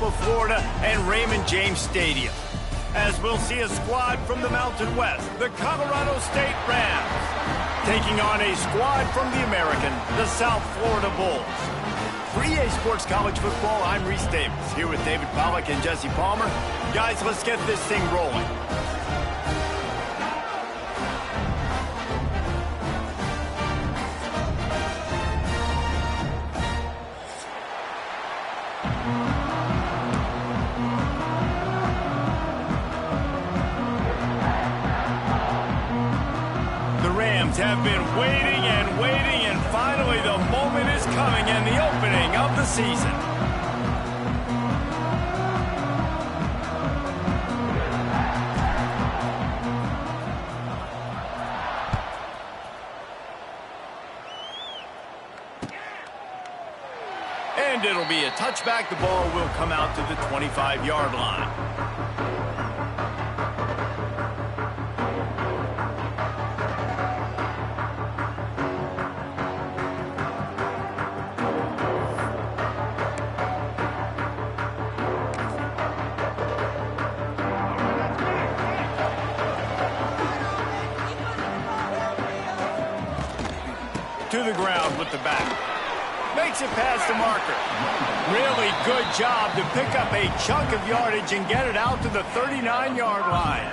of Florida and Raymond James Stadium. As we'll see a squad from the Mountain West, the Colorado State Rams, taking on a squad from the American, the South Florida Bulls. For EA Sports College Football, I'm Reese Davis, here with David Pollack and Jesse Palmer. Guys, let's get this thing rolling. Have been waiting and finally the moment is coming and the opening of the season. And it'll be a touchback. The ball will come out to the 25-yard line. To the ground with the back. Makes it past the marker. Really good job to pick up a chunk of yardage and get it out to the 39-yard line.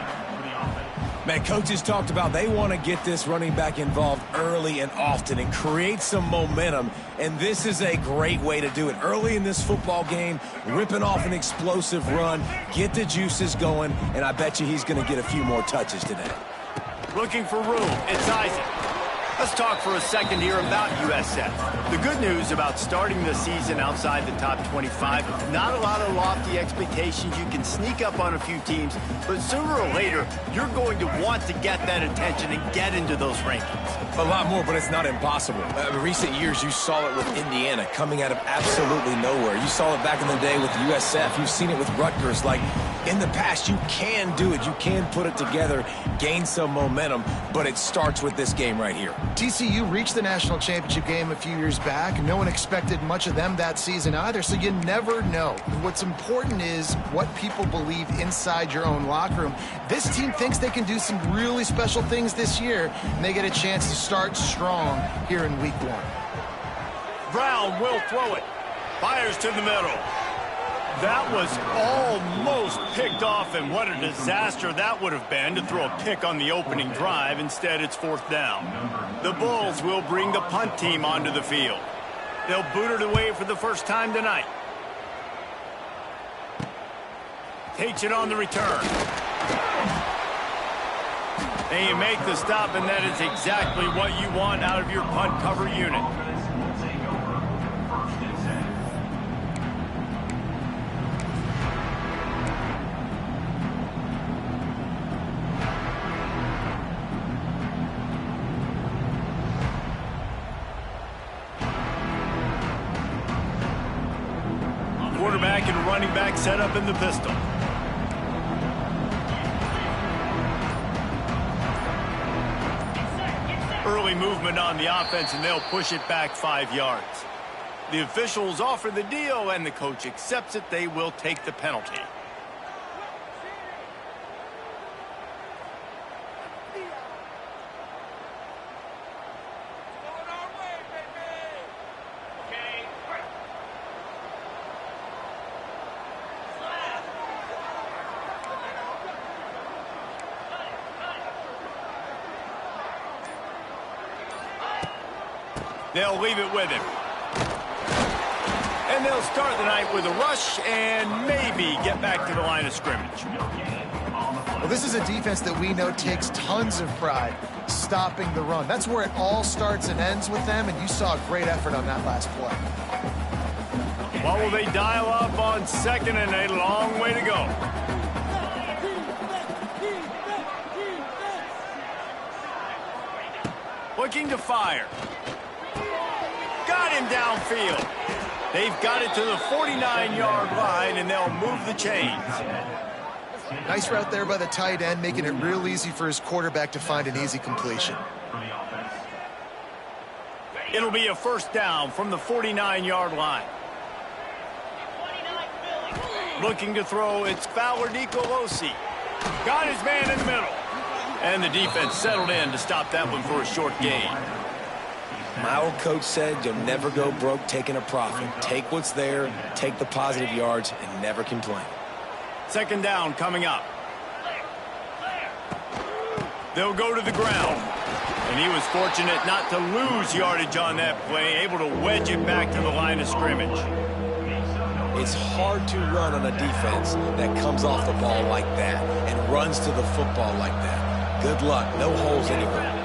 Man, coaches talked about they want to get this running back involved early and often and create some momentum, and this is a great way to do it. Early in this football game, ripping off an explosive run, get the juices going, and I bet you he's going to get a few more touches today. Looking for room. It's Isaac. Let's talk for a second here about USF. The good news about starting the season outside the top 25, not a lot of lofty expectations. You can sneak up on a few teams, but sooner or later, you're going to want to get that attention and get into those rankings. A lot more, but it's not impossible. In recent years, you saw it with Indiana coming out of absolutely nowhere. You saw it back in the day with USF. You've seen it with Rutgers. Like, in the past, you can do it. You can put it together, gain some momentum, but it starts with this game right here. TCU reached the national championship game a few years back. No one expected much of them that season either, so you never know. What's important is what people believe inside your own locker room. This team thinks they can do some really special things this year, and they get a chance to start strong here in week 1. Brown will throw it. Fires to the middle. That was almost picked off, and what a disaster that would have been to throw a pick on the opening drive. Instead, it's 4th down. The Bulls will bring the punt team onto the field. They'll boot it away for the first time tonight. Takes it on the return. And you make the stop, and that is exactly what you want out of your punt cover unit. Quarterback and running back set up in the pistol. Early movement on the offense, and they'll push it back 5 yards. The officials offer the deal, and the coach accepts it. They will take the penalty. They'll leave it with him. And they'll start the night with a rush and maybe get back to the line of scrimmage. Well, this is a defense that we know takes tons of pride stopping the run. That's where it all starts and ends with them, and you saw a great effort on that last play. What will they dial up on 2nd and a long way to go? Looking to fire. Got him downfield. They've got it to the 49-yard line, and they'll move the chains. Nice route there by the tight end, making it real easy for his quarterback to find an easy completion. It'll be a 1st down from the 49-yard line. Looking to throw, it's Fowler Nicolosi. Got his man in the middle. And the defense settled in to stop that one for a short gain. My old coach said you'll never go broke taking a profit. Take what's there, take the positive yards, and never complain. Second down coming up. They'll go to the ground. And he was fortunate not to lose yardage on that play, able to wedge it back to the line of scrimmage. It's hard to run on a defense that comes off the ball like that and runs to the football like that. Good luck. No holes anywhere.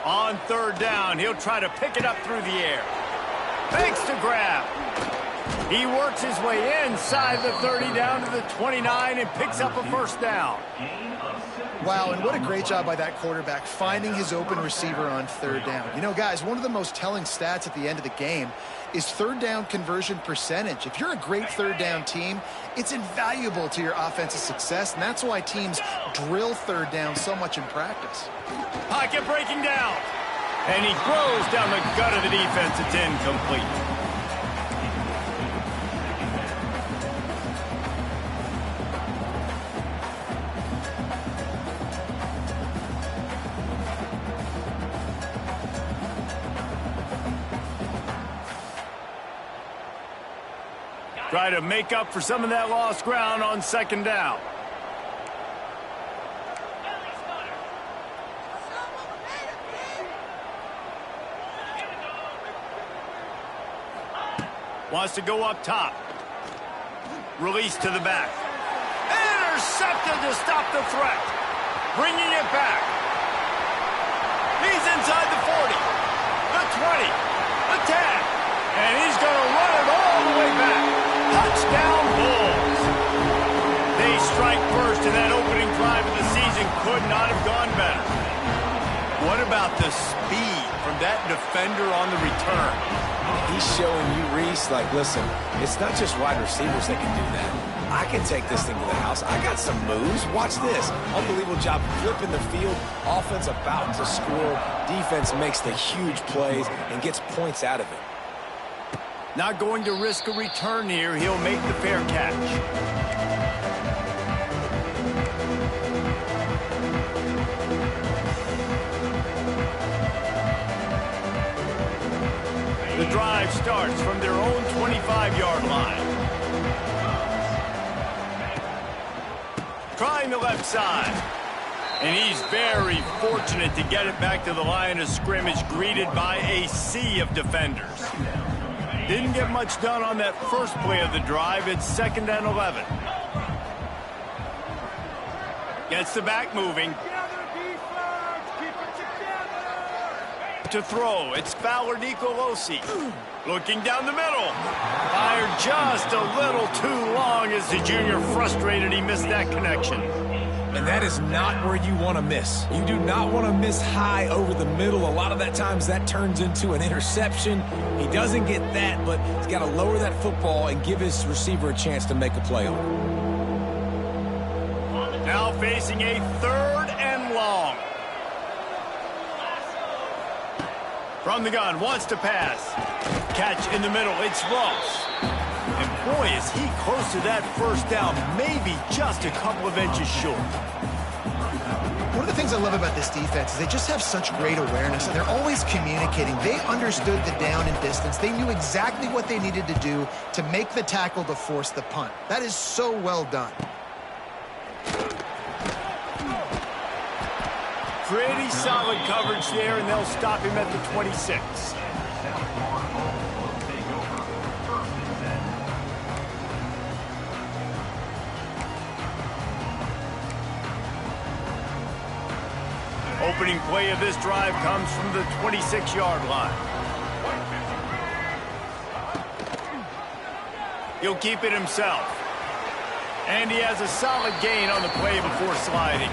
On third down, he'll try to pick it up through the air. Fakes to grab. He works his way inside the 30 down to the 29 and picks up a first down. Wow, and what a great job by that quarterback finding his open receiver on third down. You know, guys, one of the most telling stats at the end of the game is third down conversion percentage. If you're a great third down team, it's invaluable to your offensive success, and that's why teams drill third down so much in practice. Pocket breaking down. And he throws down the gut of the defense. It's incomplete. Try to make up for some of that lost ground on second down. Wants to go up top. Release to the back. Intercepted to stop the threat. Bringing it back. He's inside the 40, the 20, the 10. And he's going to run it all the way back. Touchdown Bulls. They strike first, and that opening drive of the season could not have gone better. What about the speed from that defender on the return? He's showing you, Reese, like, listen, it's not just wide receivers that can do that. I can take this thing to the house. I got some moves. Watch this. Unbelievable job flipping the field. Offense about to score. Defense makes the huge plays and gets points out of it. Not going to risk a return here. He'll make the fair catch. The drive starts from their own 25-yard line. Trying the left side. And he's very fortunate to get it back to the line of scrimmage, greeted by a sea of defenders. Didn't get much done on that first play of the drive. It's 2nd and 11. Gets the back moving. To throw, it's Fowler Nicolosi. Looking down the middle. Fired just a little too long as the junior frustrated. He missed that connection. And that is not where you want to miss. You do not want to miss high over the middle. A lot of that times that turns into an interception. He doesn't get that, but he's got to lower that football and give his receiver a chance to make a play on it. Now facing a 3rd and long. From the gun, wants to pass. Catch in the middle, it's Ross. And boy, is he close to that first down, maybe just a couple of inches short. One of the things I love about this defense is they just have such great awareness, and they're always communicating. They understood the down and distance. They knew exactly what they needed to do to make the tackle to force the punt. That is so well done. Pretty solid coverage there, and they'll stop him at the 26. Opening play of this drive comes from the 26-yard line. He'll keep it himself. And he has a solid gain on the play before sliding.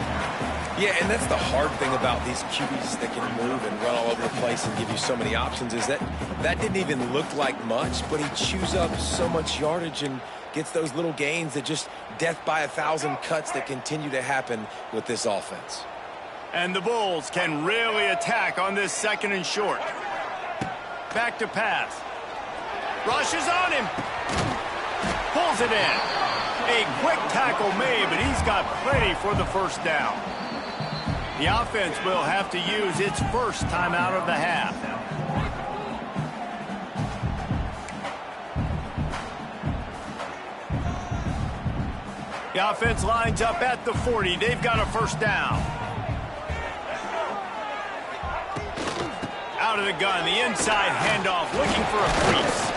Yeah, and that's the hard thing about these QBs that can move and run all over the place and give you so many options is that didn't even look like much, but he chews up so much yardage and gets those little gains that just death by 1,000 cuts that continue to happen with this offense. And the Bulls can really attack on this 2nd and short. Back to pass. Rushes on him. Pulls it in. A quick tackle made, but he's got plenty for the first down. The offense will have to use its first timeout of the half. The offense lines up at the 40. They've got a first down. Out of the gun, the inside handoff, looking for a crease.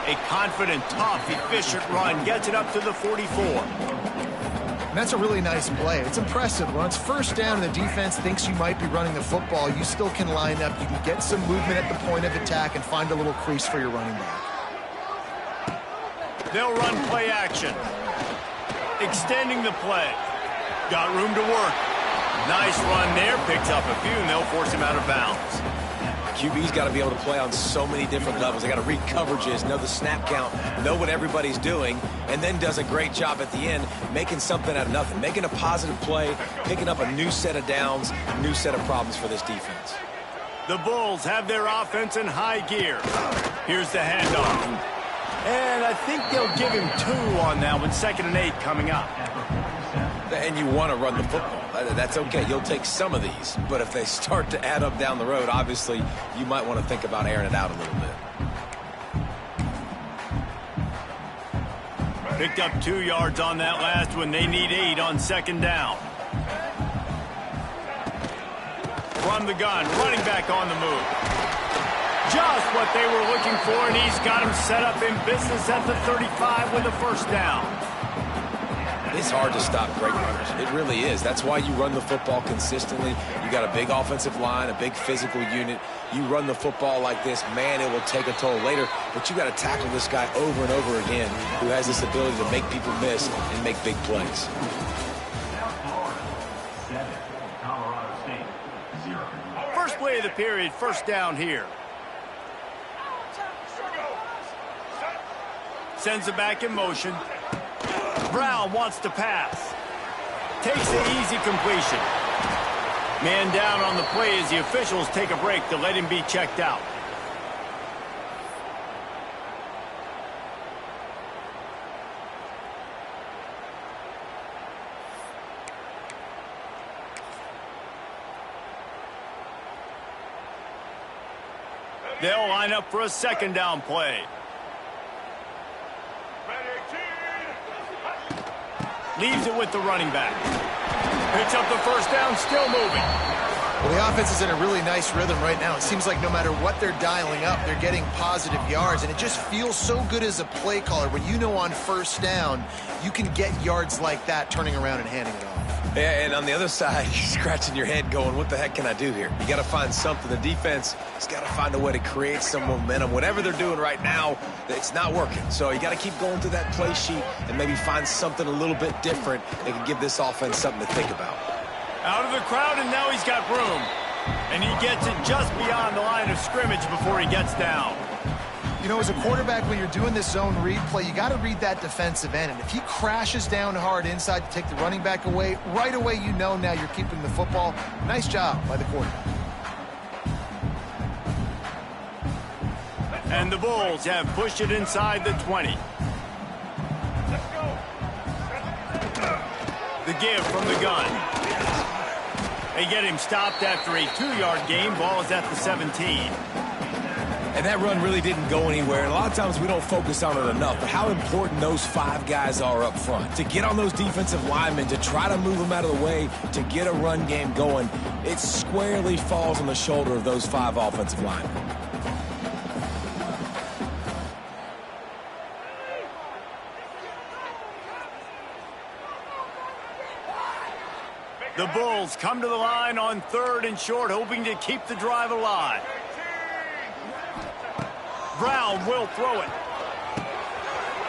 A confident, tough, efficient run gets it up to the 44. And that's a really nice play. It's impressive. When it's first down and the defense thinks you might be running the football, you still can line up. You can get some movement at the point of attack and find a little crease for your running back. They'll run play action. Extending the play. Got room to work. Nice run there. Picks up a few, and they'll force him out of bounds. QB's got to be able to play on so many different levels. They got to read coverages, know the snap count, know what everybody's doing, and then does a great job at the end making something out of nothing, making a positive play, picking up a new set of downs, new set of problems for this defense. The Bulls have their offense in high gear. Here's the handoff. And I think they'll give him 2 on that one. 2nd and 8 coming up. And you want to run the football. That's okay. You'll take some of these. But if they start to add up down the road, obviously, you might want to think about airing it out a little bit. Picked up 2 yards on that last one. They need 8 on 2nd down. From the gun, running back on the move. Just what they were looking for, and he's got him set up in business at the 35 with a first down. It's hard to stop great runners. It really is. That's why you run the football consistently. You got a big offensive line, a big physical unit. You run the football like this, man, it will take a toll later. But you got to tackle this guy over and over again who has this ability to make people miss and make big plays. First play of the period, first down here. Sends it back in motion. Brown wants to pass. Takes the easy completion. Man down on the play as the officials take a break to let him be checked out. They'll line up for a 2nd down play. Leaves it with the running back. Picks up the first down, still moving. Well, the offense is in a really nice rhythm right now. It seems like no matter what they're dialing up, they're getting positive yards, and it just feels so good as a play caller when you know on first down you can get yards like that turning around and handing it off. Yeah, and on the other side, you're scratching your head going, what the heck can I do here? You got to find something. The defense has got to find a way to create some momentum. Whatever they're doing right now, it's not working. So you got to keep going through that play sheet and maybe find something a little bit different that can give this offense something to think about. Out of the crowd, and now he's got room. And he gets it just beyond the line of scrimmage before he gets down. You know, as a quarterback, when you're doing this zone read play, you got to read that defensive end. And if he crashes down hard inside to take the running back away, right away you know now you're keeping the football. Nice job by the quarterback. And the Bulls have pushed it inside the 20. The give from the gun. They get him stopped after a 2-yard gain. Ball is at the 17. And that run really didn't go anywhere. And a lot of times we don't focus on it enough, but how important those 5 guys are up front. To get on those defensive linemen, to try to move them out of the way, to get a run game going, it squarely falls on the shoulder of those 5 offensive linemen. The Bulls come to the line on 3rd and short, hoping to keep the drive alive. Brown will throw it.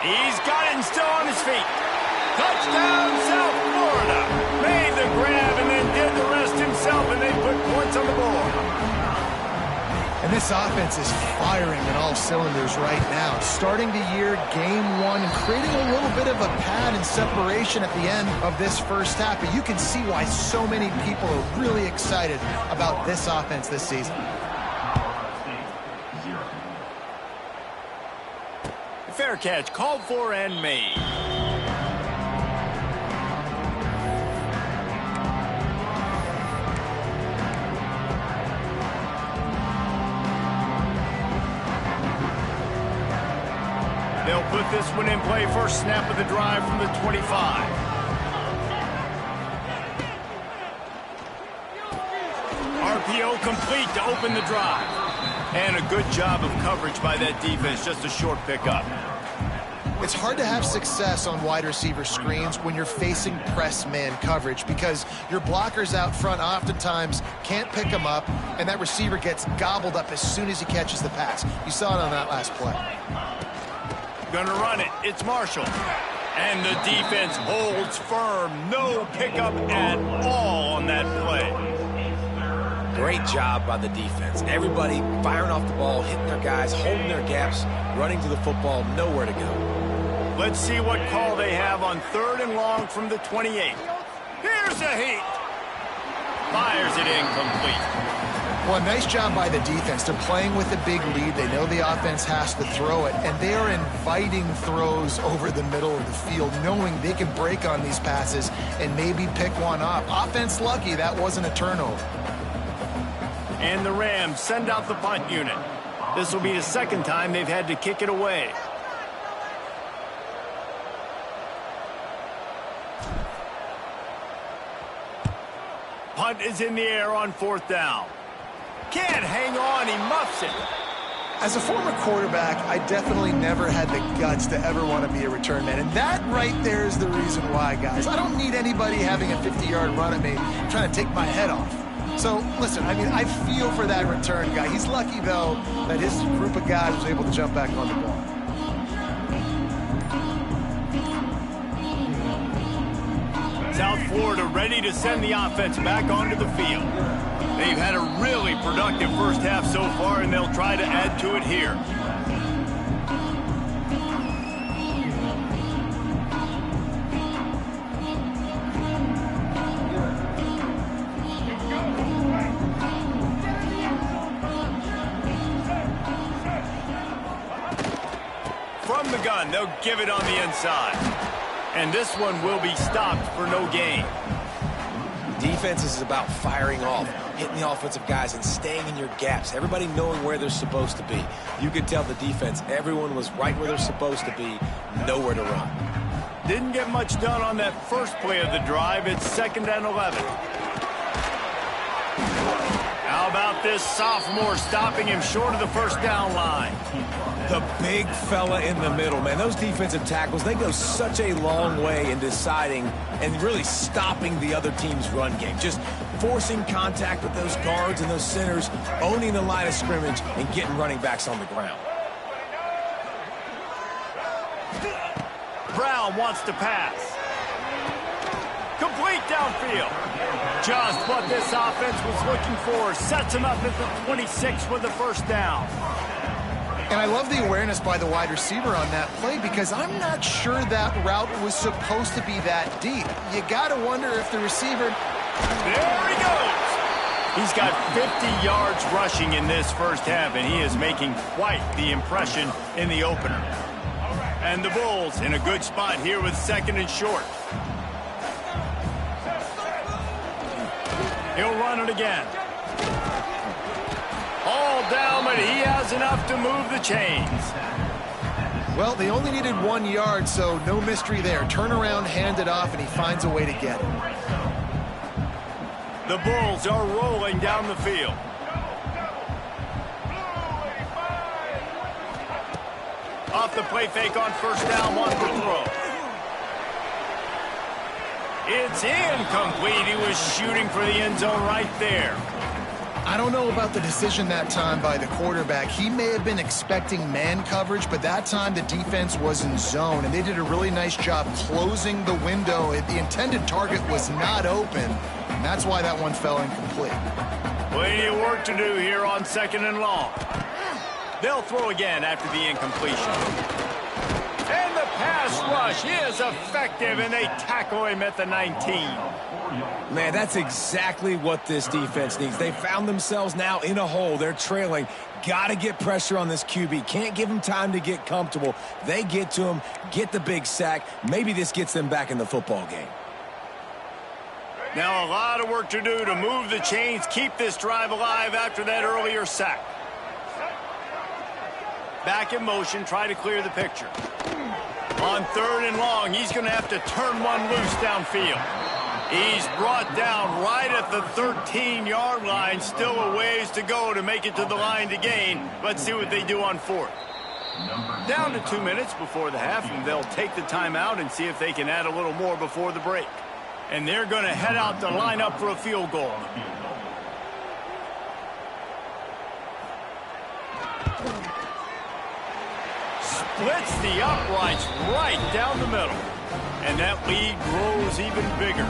He's got it and still on his feet. Touchdown, South Florida. Made the grab and then did the rest himself, and they put points on the board. And this offense is firing on all cylinders right now. Starting the year, game 1, and creating a little bit of a pad and separation at the end of this first half. But you can see why so many people are really excited about this offense this season. Fair catch, called for and made. with this one in play. First snap of the drive from the 25. RPO complete to open the drive. And a good job of coverage by that defense. Just a short pickup. It's hard to have success on wide receiver screens when you're facing press man coverage because your blockers out front oftentimes can't pick them up, and that receiver gets gobbled up as soon as he catches the pass. You saw it on that last play. Gonna run it. It's Marshall. And the defense holds firm. No pickup at all on that play. Great job by the defense. Everybody firing off the ball, hitting their guys, holding their gaps, running to the football, nowhere to go. Let's see what call they have on 3rd and long from the 28. Here's a heat. Fires it incomplete. Well, nice job by the defense. They're playing with a big lead. They know the offense has to throw it, and they are inviting throws over the middle of the field, knowing they can break on these passes and maybe pick one off. Offense lucky that wasn't a turnover. And the Rams send out the punt unit. This will be the second time they've had to kick it away. Punt is in the air on 4th down. Can't hang on, he muffs it. As a former quarterback, I definitely never had the guts to ever want to be a return man. And that right there is the reason why, guys. I don't need anybody having a 50-yard run at me trying to take my head off. So, listen, I mean, I feel for that return guy. He's lucky, though, that his group of guys was able to jump back on the ball. South Florida ready to send the offense back onto the field. They've had a really productive first half so far, and they'll try to add to it here. From the gun, they'll give it on the inside. And this one will be stopped for no gain. Defense is about firing off, hitting the offensive guys, and staying in your gaps. Everybody knowing where they're supposed to be. You could tell the defense, everyone was right where they're supposed to be, nowhere to run. Didn't get much done on that first play of the drive. It's 2nd and 11. How about this sophomore stopping him short of the first down line? The big fella in the middle, man. Those defensive tackles, they go such a long way in deciding and really stopping the other team's run game. Just forcing contact with those guards and those centers, owning the line of scrimmage, and getting running backs on the ground. Brown wants to pass. Complete downfield. Just what this offense was looking for. Sets him up at the 26 with the first down. And I love the awareness by the wide receiver on that play because I'm not sure that route was supposed to be that deep. You got to wonder if the receiver... There he goes. He's got 50 yards rushing in this first half, and he is making quite the impression in the opener. And the Bulls in a good spot here with 2nd and short. He'll run it again. All down, but he has enough to move the chains. Well, they only needed 1 yard, so no mystery there. Turn around, hand it off, and he finds a way to get it. The Bulls are rolling down the field. Off the play fake on first down, one for throw. It's incomplete. He was shooting for the end zone right there. I don't know about the decision that time by the quarterback. He may have been expecting man coverage, but that time the defense was in zone, and they did a really nice job closing the window. The intended target was not open, and that's why that one fell incomplete. Plenty of work to do here on 2nd and long. They'll throw again after the incompletion. And the pass rush is effective, and they tackle him at the 19. Man, that's exactly what this defense needs. They found themselves now in a hole. They're trailing. Got to get pressure on this QB. Can't give him time to get comfortable. They get to him, get the big sack. Maybe this gets them back in the football game. Now a lot of work to do to move the chains, keep this drive alive after that earlier sack. Back in motion, try to clear the picture. On 3rd and long, he's going to have to turn one loose downfield. He's brought down right at the 13-yard line. Still a ways to go to make it to the line to gain. Let's see what they do on 4th. Down to 2 minutes before the half, and they'll take the timeout and see if they can add a little more before the break. And they're going to head out to line up for a field goal. Splits the uprights right down the middle. And that lead grows even bigger.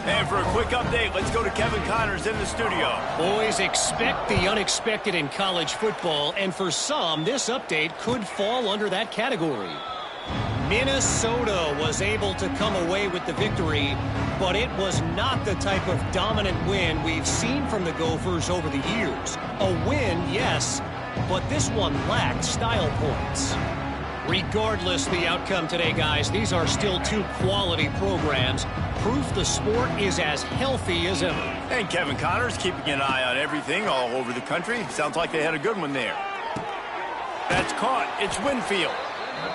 And for a quick update, let's go to Kevin Connors in the studio. Boys, expect the unexpected in college football, and for some, this update could fall under that category. Minnesota was able to come away with the victory, but it was not the type of dominant win we've seen from the Gophers over the years. A win, yes, but this one lacked style points. Regardless the outcome today, guys, these are still two quality programs. Proof the sport is as healthy as ever. And Kevin Connors keeping an eye on everything all over the country. Sounds like they had a good one there. That's caught. It's Winfield.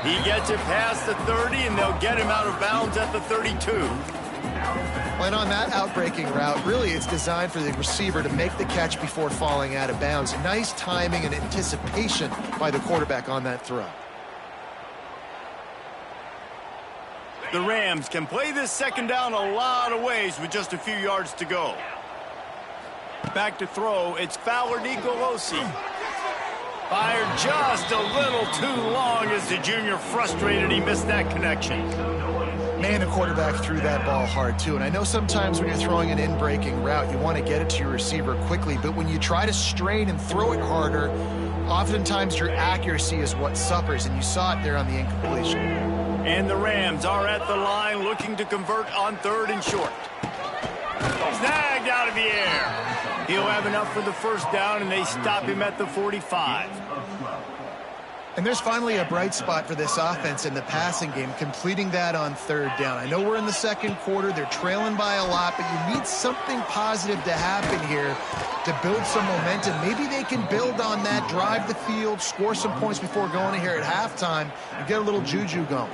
He gets it past the 30, and they'll get him out of bounds at the 32. And on that outbreaking route, really it's designed for the receiver to make the catch before falling out of bounds. Nice timing and anticipation by the quarterback on that throw. The Rams can play this second down a lot of ways with just a few yards to go. Back to throw, it's Fowler Nicolosi. Fired just a little too long as the junior frustrated he missed that connection. Man, the quarterback threw that ball hard, too. And I know sometimes when you're throwing an in-breaking route, you want to get it to your receiver quickly. But when you try to strain and throw it harder, oftentimes your accuracy is what suffers. And you saw it there on the incompletion. And the Rams are at the line looking to convert on 3rd and short. Snagged out of the air. He'll have enough for the first down, and they stop him at the 45. And there's finally a bright spot for this offense in the passing game, completing that on 3rd down. I know we're in the second quarter. They're trailing by a lot, but you need something positive to happen here to build some momentum. Maybe they can build on that, drive the field, score some points before going in here at halftime, and get a little juju going.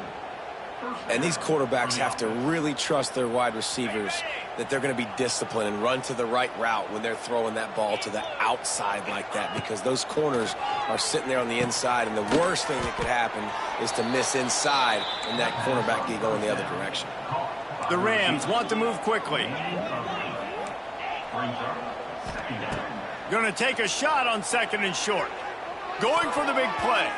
And these quarterbacks have to really trust their wide receivers that they're going to be disciplined and run to the right route when they're throwing that ball to the outside like that, because those corners are sitting there on the inside, and the worst thing that could happen is to miss inside and that cornerback get going the other direction. The Rams want to move quickly. Going to take a shot on 2nd and short. Going for the big play.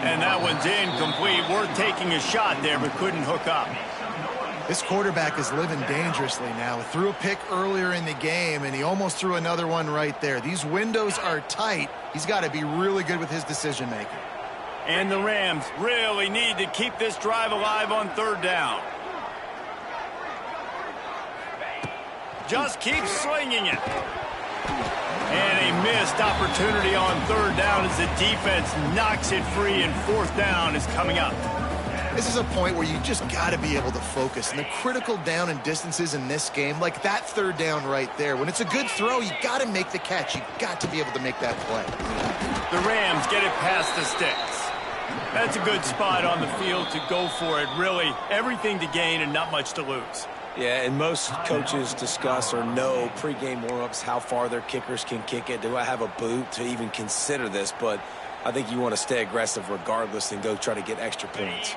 And that one's incomplete. Worth taking a shot there, but couldn't hook up. This quarterback is living dangerously now. He threw a pick earlier in the game, and he almost threw another one right there. These windows are tight. He's got to be really good with his decision-making. And the Rams really need to keep this drive alive on 3rd down. Just keep slinging it. And a missed opportunity on 3rd down as the defense knocks it free, and 4th down is coming up. This is a point where you just got to be able to focus. And the critical down and distances in this game, like that 3rd down right there, when it's a good throw, you got to make the catch. You got to be able to make that play. The Rams get it past the sticks. That's a good spot on the field to go for it. Really, everything to gain and not much to lose. Yeah, and most coaches discuss or know pregame warm-ups how far their kickers can kick it. Do I have a boot to even consider this? But I think you want to stay aggressive regardless and go try to get extra points.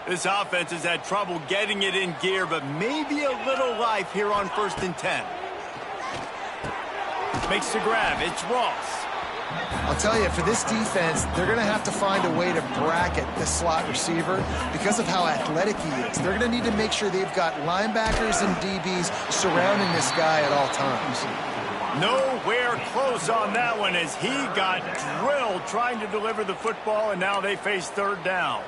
This offense has had trouble getting it in gear, but maybe a little life here on 1st and 10. Makes the grab. It's Ross. I'll tell you, for this defense, they're going to have to find a way to bracket the slot receiver because of how athletic he is. They're going to need to make sure they've got linebackers and DBs surrounding this guy at all times. Nowhere close on that one as he got drilled trying to deliver the football, and now they face 3rd down.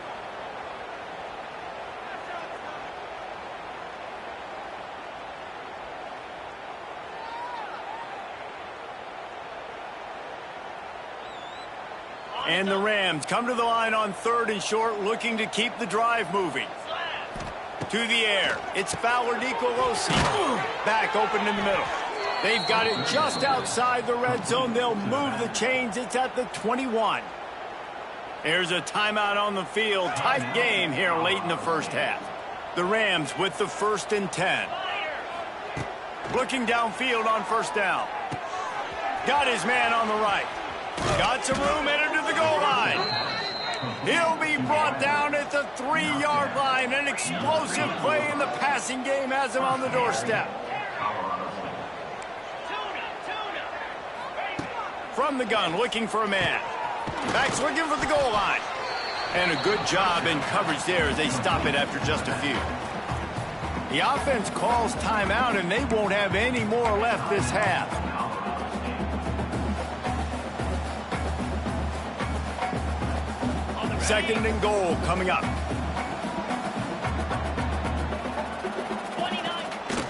And the Rams come to the line on 3rd and short, looking to keep the drive moving. To the air, it's Fowler Nicolosi. Back open in the middle. They've got it just outside the red zone. They'll move the chains. It's at the 21. Here's a timeout on the field. Tight game here late in the first half. The Rams with the 1st and 10. Looking downfield on 1st down. Got his man on the right. Got some room headed to the goal line. He'll be brought down at the 3-yard line. An explosive play in the passing game has him on the doorstep. From the gun, looking for a man. Back's looking for the goal line. And a good job in coverage there as they stop it after just a few. The offense calls timeout, and they won't have any more left this half. Second and goal coming up.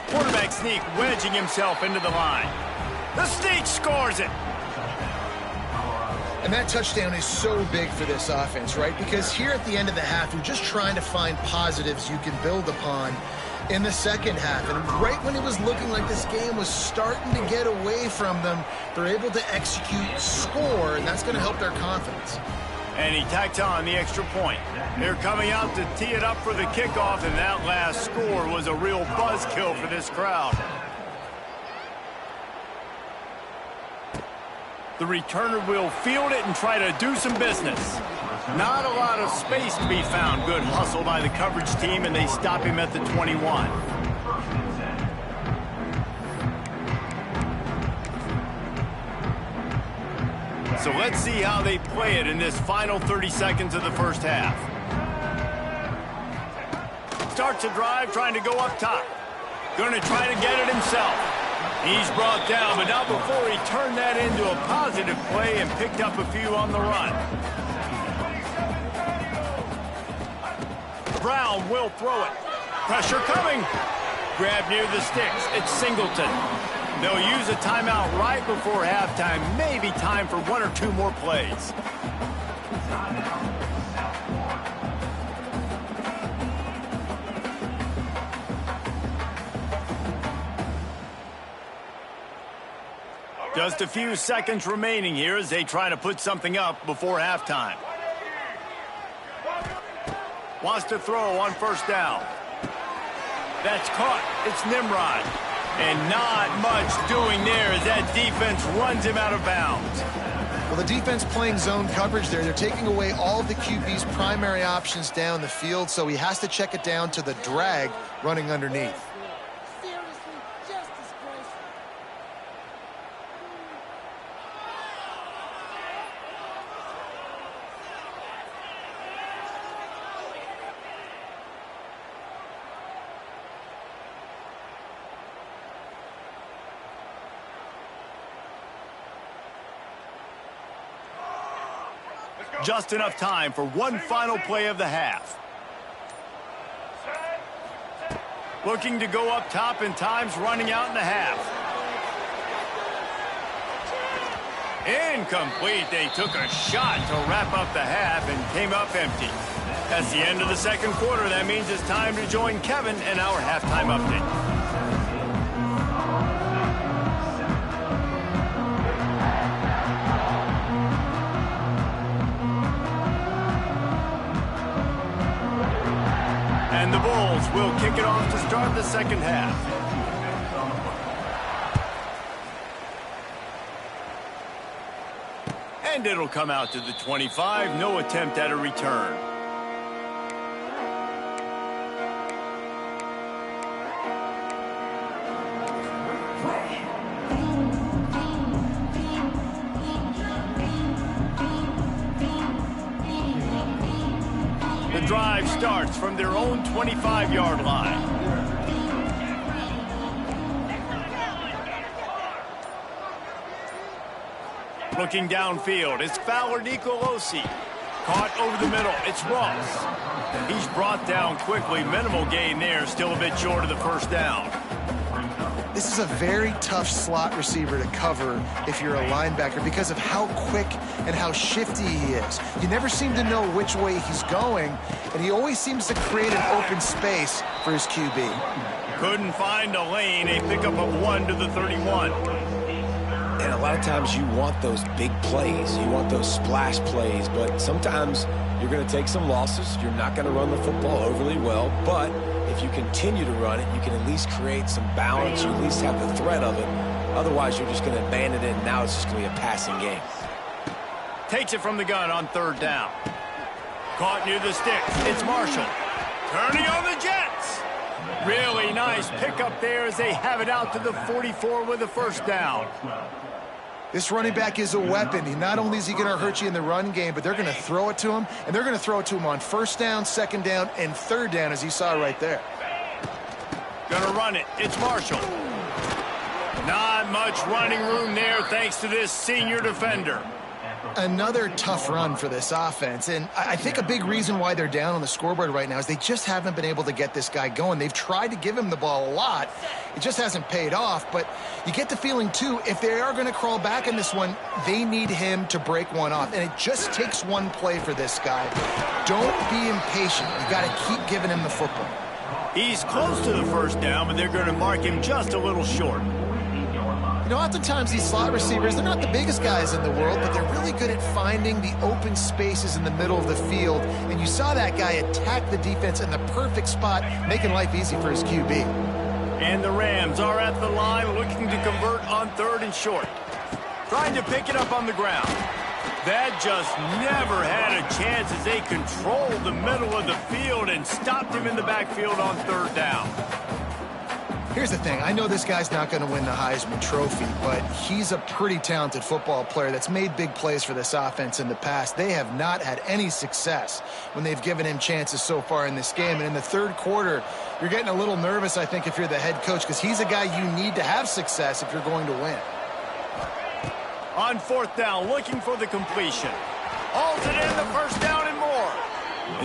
Quarterback sneak wedging himself into the line. The sneak scores it. And that touchdown is so big for this offense, right? Because here at the end of the half, you're just trying to find positives you can build upon in the second half. And right when it was looking like this game was starting to get away from them, they're able to execute, score, and that's going to help their confidence. And he tacks on the extra point. They're coming out to tee it up for the kickoff, and that last score was a real buzzkill for this crowd. The returner will field it and try to do some business. Not a lot of space to be found. Good hustle by the coverage team, and they stop him at the 21. So let's see how they play it in this final 30 seconds of the first half. Starts a drive, trying to go up top. Going to try to get it himself. He's brought down, but not before he turned that into a positive play and picked up a few on the run. Brown will throw it. Pressure coming. Grab near the sticks. It's Singleton. They'll use a timeout right before halftime. Maybe time for 1 or 2 more plays. Just a few seconds remaining here as they try to put something up before halftime. Wants to throw on 1st down. That's caught. It's Nimrod. And not much doing there as that defense runs him out of bounds. Well, the defense playing zone coverage there. They're taking away all of the QB's primary options down the field, so he has to check it down to the drag running underneath. Just enough time for one final play of the half. Looking to go up top, and time's running out in the half. Incomplete. They took a shot to wrap up the half and came up empty. That's the end of the second quarter. That means it's time to join Kevin in our halftime update. And the Bulls will kick it off to start the second half. And it'll come out to the 25. No attempt at a return. The drive starts from their own 25-yard line. Looking downfield, it's Fowler Nicolosi. Caught over the middle, it's Ross. He's brought down quickly. Minimal gain there, still a bit short of the first down. This is a very tough slot receiver to cover if you're a linebacker because of how quick and how shifty he is. You never seem to know which way he's going, and he always seems to create an open space for his QB. Couldn't find a lane, a pickup of 1 to the 31. And a lot of times you want those big plays. You want those splash plays. But sometimes you're going to take some losses. You're not going to run the football overly well. But if you continue to run it, you can at least create some balance. You at least have the threat of it. Otherwise, you're just going to abandon it, and now it's just going to be a passing game. Takes it from the gun on 3rd down. Caught near the sticks. It's Marshall. Turning on the Jets. Really nice pickup there as they have it out to the 44 with a 1st down. This running back is a weapon. Not only is he going to hurt you in the run game, but they're going to throw it to him, and they're going to throw it to him on 1st down, 2nd down, and 3rd down, as you saw right there. Gonna run it. It's Marshall. Not much running room there thanks to this senior defender. Another tough run for this offense, and I think a big reason why they're down on the scoreboard right now is they just haven't been able to get this guy going. They've tried to give him the ball a lot. It just hasn't paid off, but you get the feeling, too, if they are going to crawl back in this one, they need him to break one off, and it just takes one play for this guy. Don't be impatient. You got to keep giving him the football. He's close to the 1st down, but they're going to mark him just a little short. You know, oftentimes these slot receivers, they're not the biggest guys in the world, but they're really good at finding the open spaces in the middle of the field. And you saw that guy attack the defense in the perfect spot, making life easy for his QB. And the Rams are at the line looking to convert on 3rd and short. Trying to pick it up on the ground. That just never had a chance as they controlled the middle of the field and stopped him in the backfield on 3rd down. Here's the thing. I know this guy's not going to win the Heisman Trophy, but he's a pretty talented football player that's made big plays for this offense in the past. They have not had any success when they've given him chances so far in this game. And in the 3rd quarter, you're getting a little nervous, I think, if you're the head coach, because he's a guy you need to have success if you're going to win. On 4th down, looking for the completion. Halted in the 1st down and more.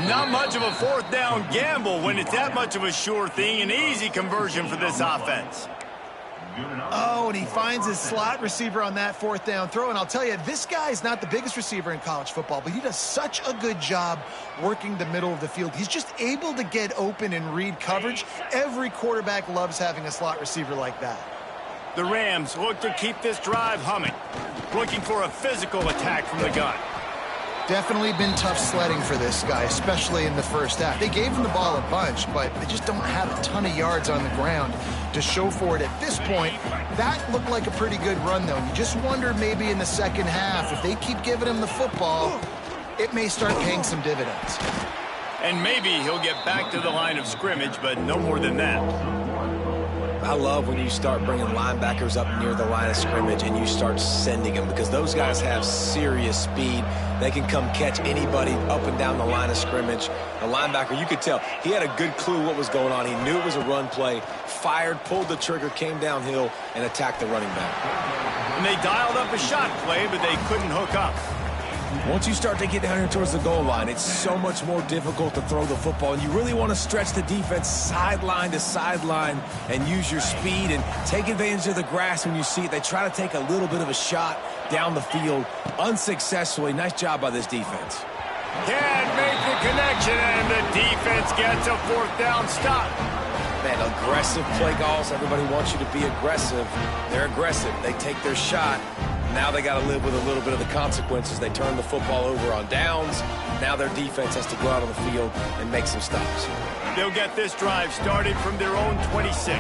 Not much of a 4th down gamble when it's that much of a sure thing. An easy conversion for this offense. Oh, and he finds his slot receiver on that 4th down throw. And I'll tell you, this guy is not the biggest receiver in college football, but he does such a good job working the middle of the field. He's just able to get open and read coverage. Every quarterback loves having a slot receiver like that. The Rams look to keep this drive humming. Looking for a physical attack from the gun. Definitely been tough sledding for this guy, especially in the 1st half. They gave him the ball a bunch, but they just don't have a ton of yards on the ground to show for it at this point. That looked like a pretty good run, though. You just wonder maybe in the 2nd half, if they keep giving him the football, it may start paying some dividends. And maybe he'll get back to the line of scrimmage, but no more than that. I love when you start bringing linebackers up near the line of scrimmage and you start sending them, because those guys have serious speed. They can come catch anybody up and down the line of scrimmage. The linebacker, you could tell, he had a good clue what was going on. He knew it was a run play, fired, pulled the trigger, came downhill, and attacked the running back. And they dialed up a shot play, but they couldn't hook up. Once you start to get down here towards the goal line, it's so much more difficult to throw the football, and you really want to stretch the defense sideline to sideline and use your speed and take advantage of the grass when you see it. They try to take a little bit of a shot down the field unsuccessfully. Nice job by this defense. Can't make the connection, and the defense gets a 4th down stop. Man, aggressive play calls. Everybody wants you to be aggressive. They're aggressive. They take their shot. Now they got to live with a little bit of the consequences. They turn the football over on downs. Now their defense has to go out on the field and make some stops. They'll get this drive started from their own 26.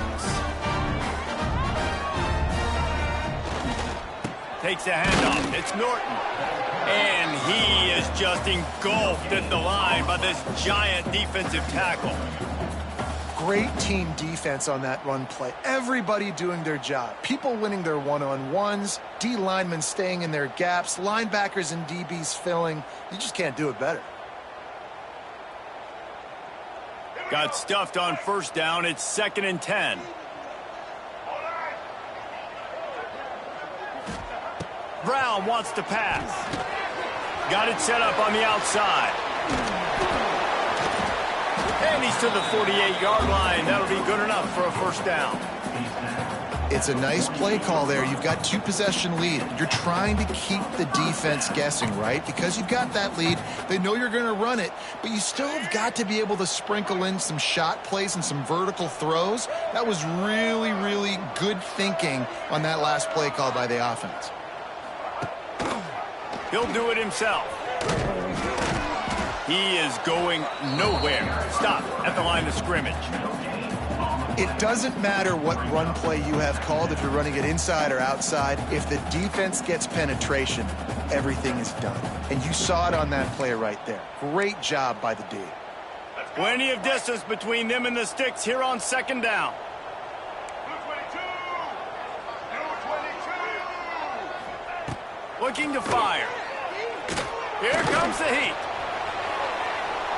Takes a handoff. It's Norton. And he is just engulfed at the line by this giant defensive tackle. Great team defense on that run play. Everybody doing their job. People winning their one-on-ones, D linemen staying in their gaps, linebackers and DBs filling. You just can't do it better. Got stuffed on 1st down. It's 2nd and 10. Brown wants to pass. Got it set up on the outside. And he's to the 48-yard line. That'll be good enough for a 1st down. It's a nice play call there. You've got 2-possession lead. You're trying to keep the defense guessing, right? Because you've got that lead, they know you're going to run it, but you still have got to be able to sprinkle in some shot plays and some vertical throws. That was really, really good thinking on that last play call by the offense. He'll do it himself. He is going nowhere. Stop at the line of scrimmage. It doesn't matter what run play you have called, if you're running it inside or outside. If the defense gets penetration, everything is done. And you saw it on that play right there. Great job by the D. Plenty of distance between them and the sticks here on second down. Looking to fire. Here comes the heat.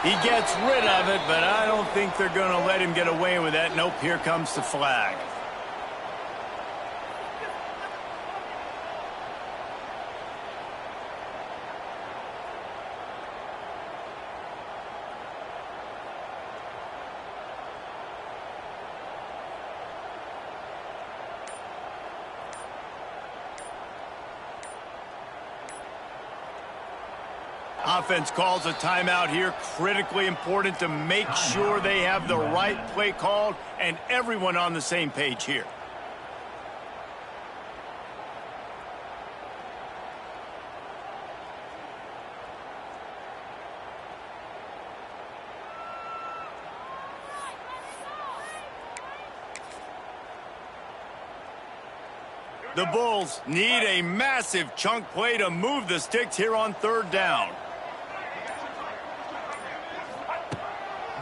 He gets rid of it, but I don't think they're going to let him get away with that. Nope, here comes the flag. Offense calls a timeout here. Critically important to make sure they have the right play called and everyone on the same page here. The Bulls need a massive chunk play to move the sticks here on third down.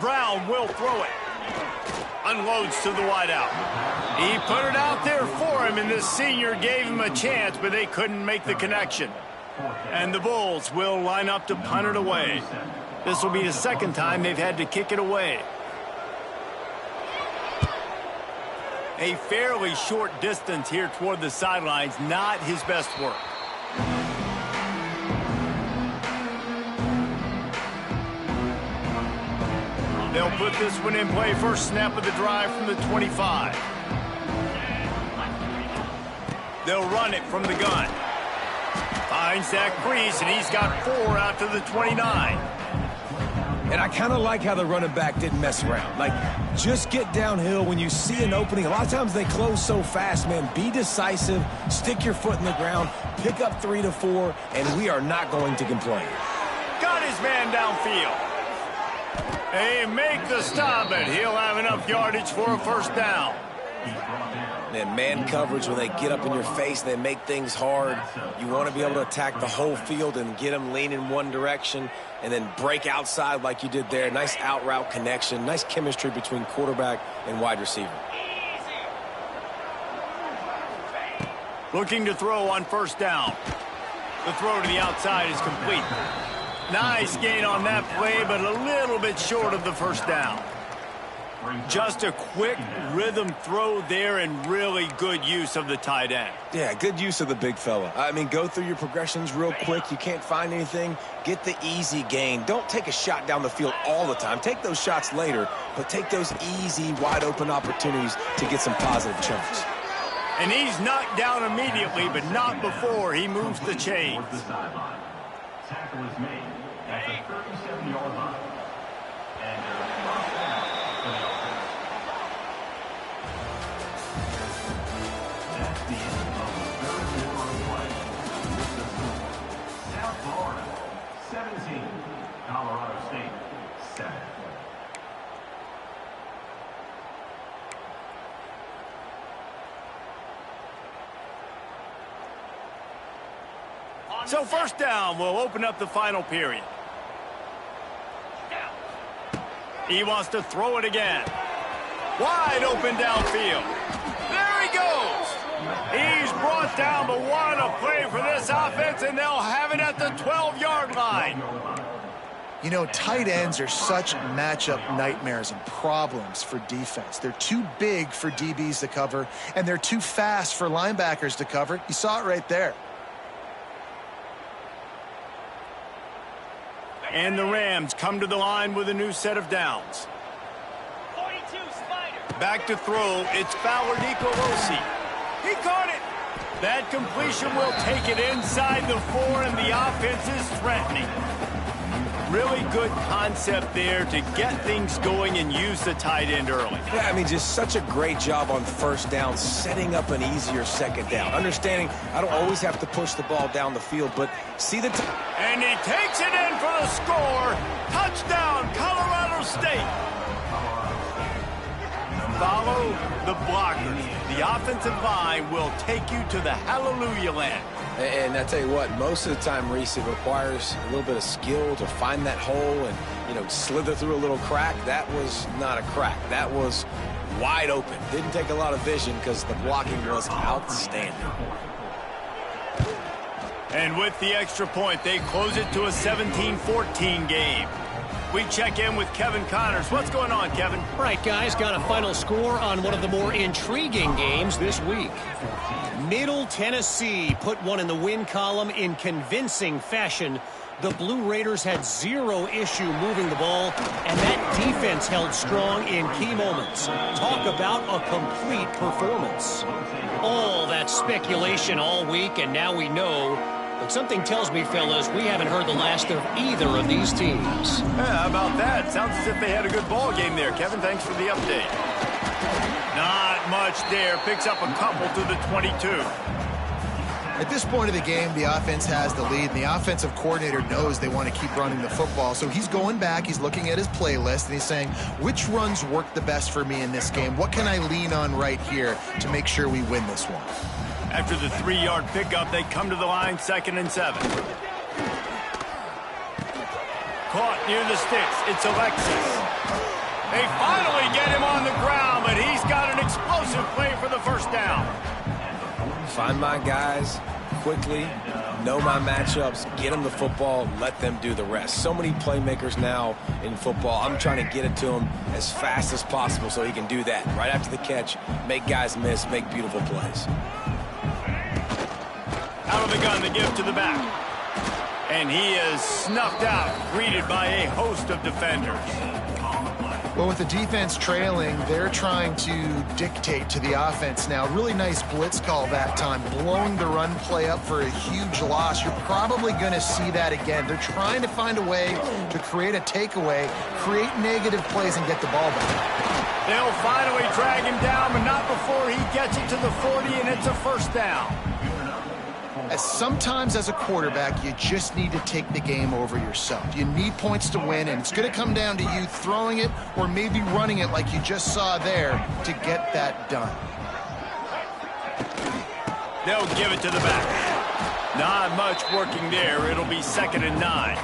Brown will throw it. Unloads to the wideout. He put it out there for him, and the senior gave him a chance, but they couldn't make the connection. And the Bulls will line up to punt it away. This will be the second time they've had to kick it away. A fairly short distance here toward the sidelines, not his best work. They'll put this one in play. First snap of the drive from the 25. They'll run it from the gun. Finds that crease, and he's got 4 out to the 29. And I kind of like how the running back didn't mess around. Like, just get downhill when you see an opening. A lot of times they close so fast, man. Be decisive, stick your foot in the ground, pick up 3 to 4, and we are not going to complain. Got his man downfield. They make the stop, and he'll have enough yardage for a first down. Man coverage, when they get up in your face, they make things hard. You want to be able to attack the whole field and get them leaning one direction and then break outside like you did there. Nice out route connection, nice chemistry between quarterback and wide receiver. Looking to throw on first down. The throw to the outside is complete. Nice gain on that play, but a little bit short of the first down. Just a quick rhythm throw there and really good use of the tight end. Yeah, good use of the big fella. I mean, go through your progressions real quick. You can't find anything. Get the easy gain. Don't take a shot down the field all the time. Take those shots later, but take those easy, wide-open opportunities to get some positive chunks. And he's knocked down immediately, but not before he moves the chains. Tackle is made at the 37-yard line. And that's the end of the third quarter of play. With the score, South Florida 17, Colorado State 7. So first down will open up the final period. He wants to throw it again. Wide open downfield. There he goes. He's brought down, but what a play for this offense, and they'll have it at the 12-yard line. You know, tight ends are such matchup nightmares and problems for defense. They're too big for DBs to cover, and they're too fast for linebackers to cover. You saw it right there. And the Rams come to the line with a new set of downs. 42 Spider. Back to throw, it's Fowler Nicolosi. He caught it. That completion will take it inside the 4, and the offense is threatening. Really good concept there to get things going and use the tight end early. Yeah, I mean, just such a great job on first down, setting up an easier second down. Understanding I don't always have to push the ball down the field, but see the... And he takes it in for the score. Touchdown, Colorado State. Follow the blockers. The offensive line will take you to the hallelujah land. And I tell you what, most of the time, Reese, it requires a little bit of skill to find that hole and, you know, slither through a little crack. That was not a crack. That was wide open. Didn't take a lot of vision because the blocking was outstanding. And with the extra point, they close it to a 17-14 game. We check in with Kevin Connors. What's going on, Kevin? All right, guys, got a final score on one of the more intriguing games this week. Middle Tennessee put one in the win column in convincing fashion. The Blue Raiders had zero issue moving the ball, and that defense held strong in key moments. Talk about a complete performance. All that speculation all week, and now we know. But something tells me, fellas, we haven't heard the last of either of these teams. Yeah, how about that? Sounds as if they had a good ball game there. Kevin, thanks for the update. Not much there. Picks up a couple to the 22. At this point of the game, the offense has the lead, and the offensive coordinator knows they want to keep running the football. So he's going back, he's looking at his playlist, and he's saying, which runs work the best for me in this game? What can I lean on right here to make sure we win this one? After the 3-yard pickup, they come to the line, 2nd and 7. Caught near the sticks. It's Alexis. They finally get him on the ground, but he's got an explosive play for the first down. Find my guys quickly, know my matchups, get them the football, let them do the rest. So many playmakers now in football. I'm trying to get it to him as fast as possible so he can do that. Right after the catch, make guys miss, make beautiful plays. Out of the gun, the give to the back. And he is snuffed out, greeted by a host of defenders. Well, with the defense trailing, they're trying to dictate to the offense now. Really nice blitz call that time, blowing the run play up for a huge loss. You're probably going to see that again. They're trying to find a way to create a takeaway, create negative plays, and get the ball back. They'll finally drag him down, but not before he gets it to the 40, and it's a first down. Sometimes as a quarterback, you just need to take the game over yourself. You need points to win, and it's going to come down to you throwing it or maybe running it like you just saw there to get that done. They'll give it to the back. Not much working there. It'll be 2nd and 9.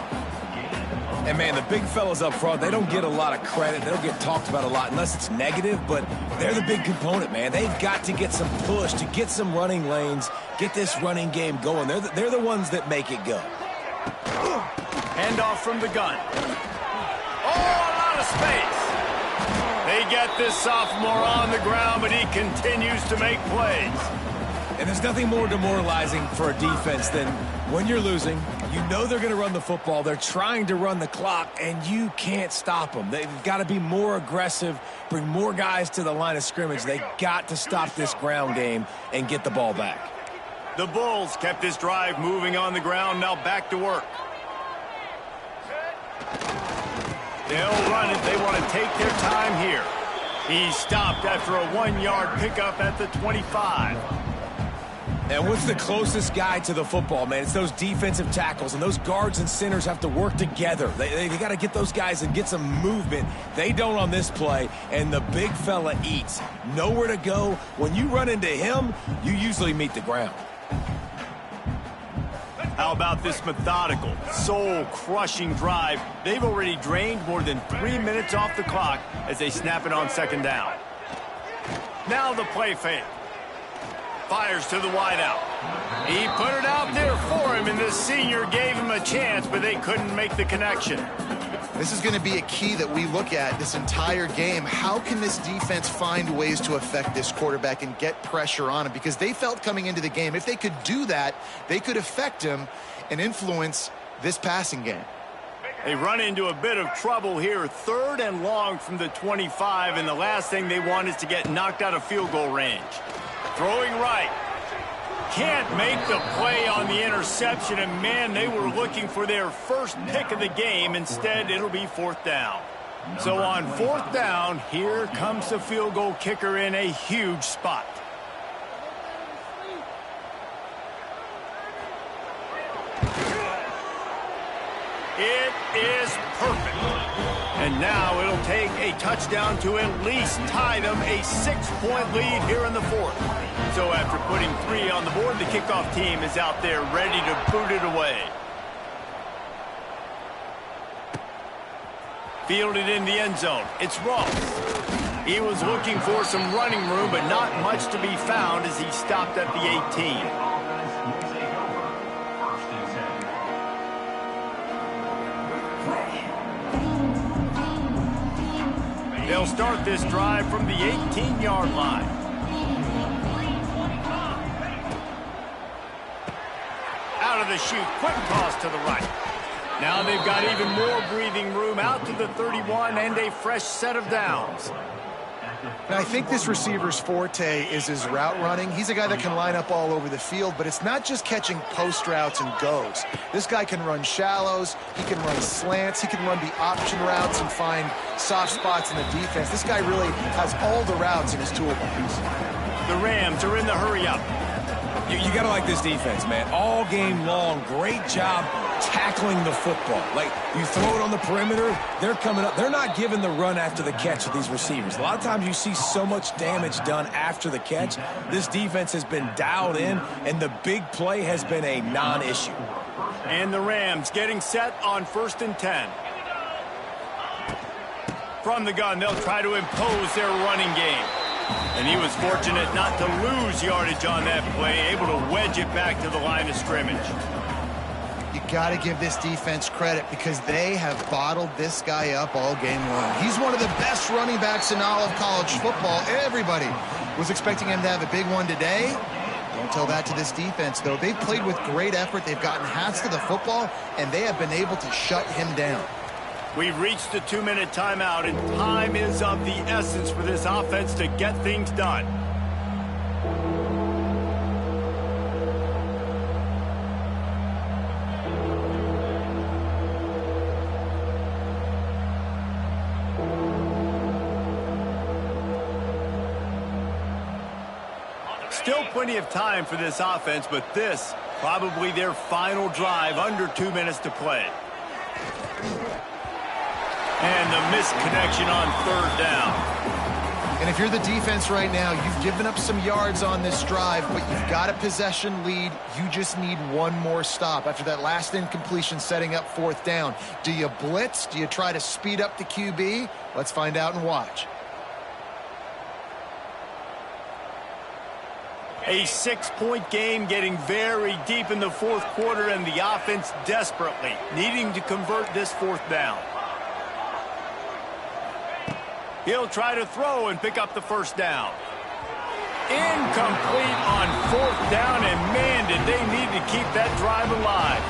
And, man, the big fellas up front, they don't get a lot of credit. They don't get talked about a lot unless it's negative, but they're the big component, man. They've got to get some push, to get some running lanes, get this running game going. They're the ones that make it go. Handoff from the gun. Oh, a lot of space. They get this sophomore on the ground, but he continues to make plays. And there's nothing more demoralizing for a defense than when you're losing, you know they're going to run the football, they're trying to run the clock, and you can't stop them. They've got to be more aggressive, bring more guys to the line of scrimmage. They've got to stop this ground game and get the ball back. The Bulls kept this drive moving on the ground, now back to work. They'll run it. They want to take their time here. He stopped after a 1-yard pickup at the 25. And what's the closest guy to the football, man? It's those defensive tackles, and those guards and centers have to work together. They got to get those guys and get some movement. They don't on this play, and the big fella eats. Nowhere to go. When you run into him, you usually meet the ground. How about this methodical, soul-crushing drive? They've already drained more than 3 minutes off the clock as they snap it on 2nd down. Now the play fake. Fires to the wideout. He put it out there for him, and the senior gave him a chance, but they couldn't make the connection. This is going to be a key that we look at this entire game. How can this defense find ways to affect this quarterback and get pressure on him? Because they felt coming into the game, if they could do that, they could affect him and influence this passing game. They run into a bit of trouble here. 3rd and long from the 25, and the last thing they want is to get knocked out of field goal range. Throwing right. Can't make the play on the interception, and man, they were looking for their first pick of the game. Instead, it'll be 4th down. So on 4th down, here comes the field goal kicker in a huge spot. It is perfect. And now it'll take a touchdown to at least tie them a 6-point lead here in the 4th. So after putting 3 on the board, the kickoff team is out there ready to boot it away. Fielded in the end zone. It's Ross. He was looking for some running room, but not much to be found as he stopped at the 18. They'll start this drive from the 18-yard line. Out of the chute, quick toss to the right. Now they've got even more breathing room out to the 31 and a fresh set of downs. And I think this receiver's forte is his route running. He's a guy that can line up all over the field, but it's not just catching post routes and goes. This guy can run shallows, he can run slants, he can run the option routes and find soft spots in the defense. This guy really has all the routes in his toolbox. The Rams are in the hurry-up. You got to like this defense, man. All game long, great job tackling the football. Like, you throw it on the perimeter, they're coming up. They're not giving the run after the catch with these receivers. A lot of times you see so much damage done after the catch. This defense has been dialed in, and the big play has been a non-issue. And the Rams getting set on 1st and 10. From the gun, they'll try to impose their running game. And he was fortunate not to lose yardage on that play, able to wedge it back to the line of scrimmage. You got to give this defense credit because they have bottled this guy up all game long. He's one of the best running backs in all of college football. Everybody was expecting him to have a big one today. Don't tell that to this defense, though. They've played with great effort. They've gotten hats to the football, and they have been able to shut him down. We've reached the 2-minute timeout, and time is of the essence for this offense to get things done. Still plenty of time for this offense, but this probably their final drive, under 2 minutes to play. And the misconnection on 3rd down. And if you're the defense right now, you've given up some yards on this drive, but you've got a possession lead. You just need one more stop after that last incompletion setting up 4th down. Do you blitz? Do you try to speed up the QB? Let's find out and watch. A 6-point game getting very deep in the 4th quarter, and the offense desperately needing to convert this 4th down. He'll try to throw and pick up the 1st down. Incomplete on 4th down, and man, did they need to keep that drive alive.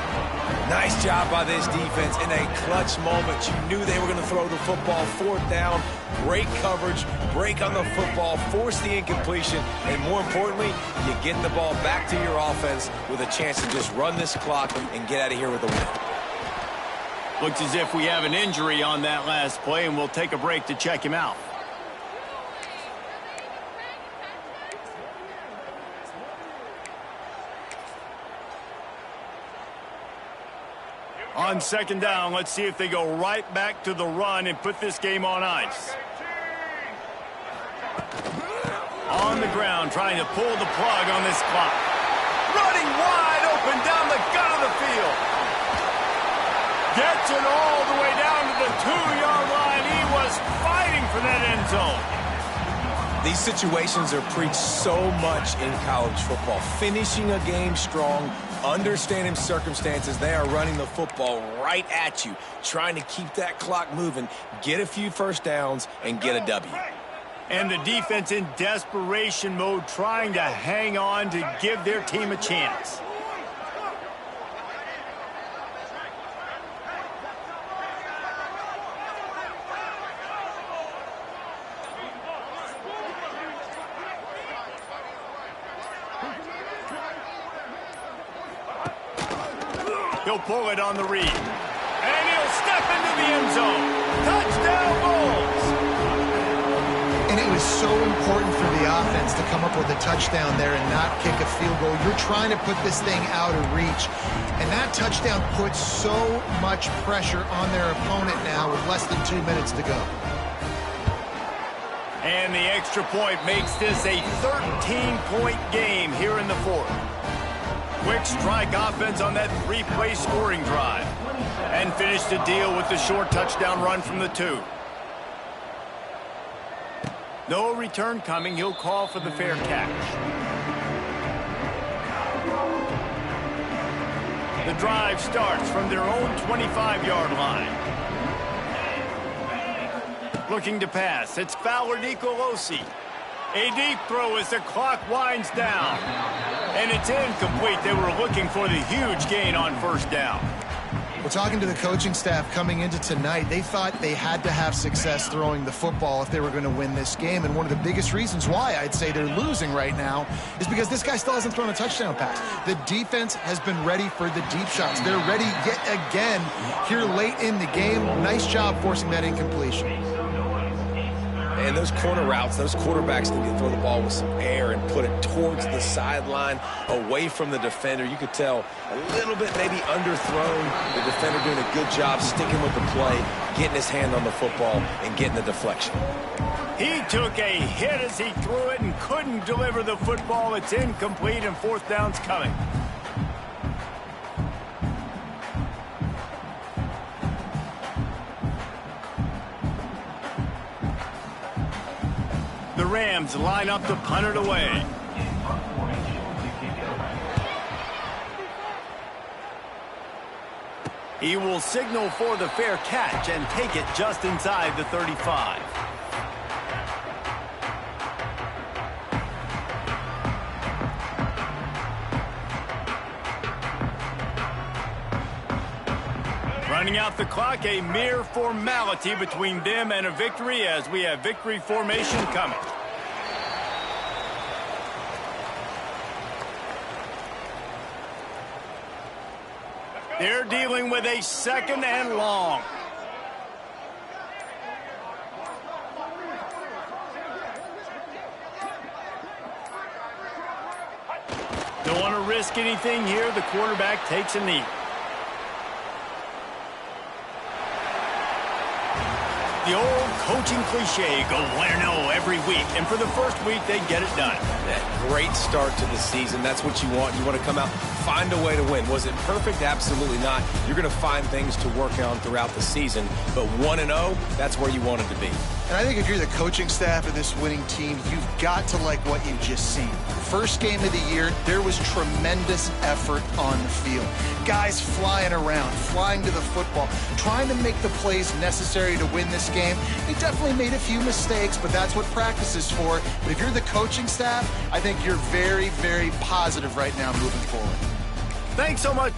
Nice job by this defense in a clutch moment. You knew they were going to throw the football. 4th down, great coverage, break on the football, force the incompletion, and more importantly, you get the ball back to your offense with a chance to just run this clock and get out of here with a win. Looks as if we have an injury on that last play, and we'll take a break to check him out. On 2nd down, let's see if they go right back to the run and put this game on ice. On the ground, trying to pull the plug on this clock. Running wide open down the gut of the field. Gets it all the way down to the 2-yard line. He was fighting for that end zone. These situations are preached so much in college football. Finishing a game strong, understanding circumstances. They are running the football right at you, trying to keep that clock moving, get a few 1st downs, and get a W. And the defense in desperation mode, trying to hang on to give their team a chance. He'll pull it on the read. And he'll step into the end zone. Touchdown Bulls! And it was so important for the offense to come up with a touchdown there and not kick a field goal. You're trying to put this thing out of reach. And that touchdown puts so much pressure on their opponent now with less than 2 minutes to go. And the extra point makes this a 13-point game here in the fourth. Quick strike offense on that three-play scoring drive. And finish the deal with the short touchdown run from the 2. No return coming. He'll call for the fair catch. The drive starts from their own 25-yard line. Looking to pass. It's Fowler Nicolosi. A deep throw as the clock winds down. And it's incomplete. They were looking for the huge gain on first down. Well, talking to the coaching staff coming into tonight, they thought they had to have success throwing the football if they were going to win this game. And one of the biggest reasons why I'd say they're losing right now is because this guy still hasn't thrown a touchdown pass. The defense has been ready for the deep shots. They're ready yet again here late in the game. Nice job forcing that incompletion. And those corner routes, those quarterbacks need to throw the ball with some air and put it towards the sideline, away from the defender. You could tell a little bit maybe underthrown. The defender doing a good job sticking with the play, getting his hand on the football, and getting the deflection. He took a hit as he threw it and couldn't deliver the football. It's incomplete and fourth down's coming. The Rams line up to punt it away. He will signal for the fair catch and take it just inside the 35. Running out the clock, a mere formality between them and a victory as we have victory formation coming. They're dealing with a second and long. Don't want to risk anything here. The quarterback takes a knee. The old coaching cliche, go 1-0 every week. And for the first week, they get it done. That great start to the season. That's what you want. You want to come out, find a way to win. Was it perfect? Absolutely not. You're going to find things to work on throughout the season. But 1-0, that's where you want it to be. And I think if you're the coaching staff of this winning team, you've got to like what you've just seen. First game of the year, there was tremendous effort on the field. Guys flying around, flying to the football, trying to make the plays necessary to win this game. They definitely made a few mistakes, but that's what practice is for. But if you're the coaching staff, I think you're very, very positive right now moving forward. Thanks so much.